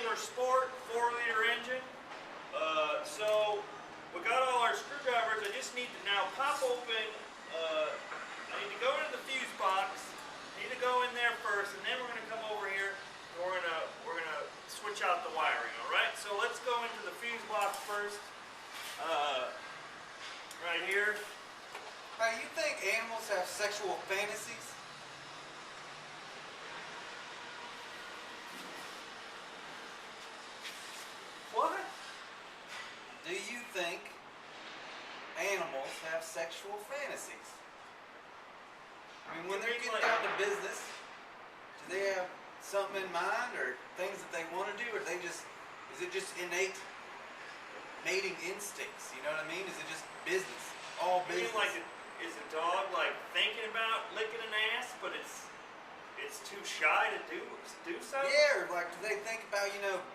Wrangler Sport 4-liter engine. So we got all our screwdrivers. I just need to now pop open. I need to go into the fuse box. I need to go in there first, and then we're going to come over here. And we're gonna switch out the wiring. All right. So let's go into the fuse box first. Right here. You think animals have sexual fantasies? What? Do you think animals have sexual fantasies? I mean, when they're getting down to business, do they have something in mind or things that they want to do, or is it just innate mating instincts? You know what I mean? Is it just business? All business. You mean like is a dog like thinking about licking an ass, but it's too shy to do so? Yeah, or like do they think about,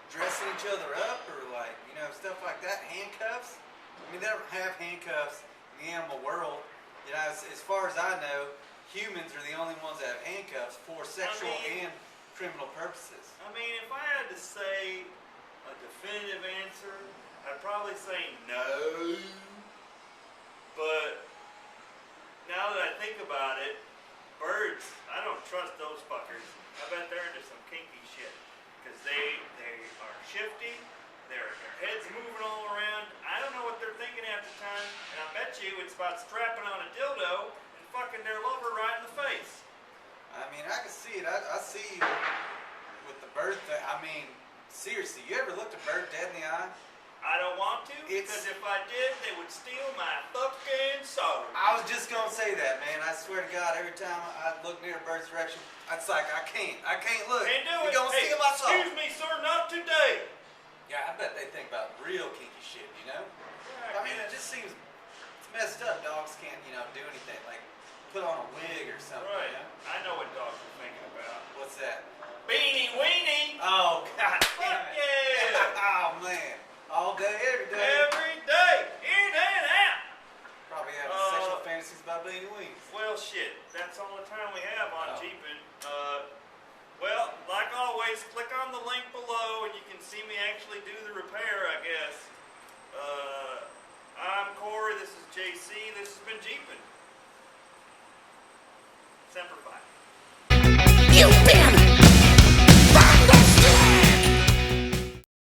dressing each other up or like, stuff like that? Handcuffs? I mean, they don't have handcuffs in the animal world. As far as I know, humans are the only ones that have handcuffs for sexual and criminal purposes. I mean, if I had to say a definitive answer, I'd probably say no. But now that I think about it, birds, I don't trust those fuckers. I bet they're into some kinky shit. Because they are shifty, their head's moving all around. I don't know what they're thinking half the time, and I bet you it's about strapping on a dildo and fucking their lover right in the face. I mean, I can see it. I see you with the bird thing. I mean, seriously, you ever looked a bird dead in the eye? I don't want to, because if I did, they would steal my fucking soul. I was just going to say that, man. I swear to God, every time I look near a bird's direction, it's like, I can't look. Can't do it. You're going to steal my soul. Excuse me, sir, not today. Yeah, I bet they think about real kinky shit, Yeah, I mean, it just seems, it's messed up. Dogs can't, do anything, like put on a wig or something. Right. I know what dogs are thinking about. What's that? Beanie weenie. Oh, God. Fuck yeah. Oh, man. All day, every day. Every day. In and out. Probably have sexual fantasies about beanie wings. Well, shit. That's all the time we have on Jeepin'. Well, like always, click on the link below and you can see me actually do the repair, I guess. I'm Cory. This is JC. This has been Jeepin'. Semper Fi.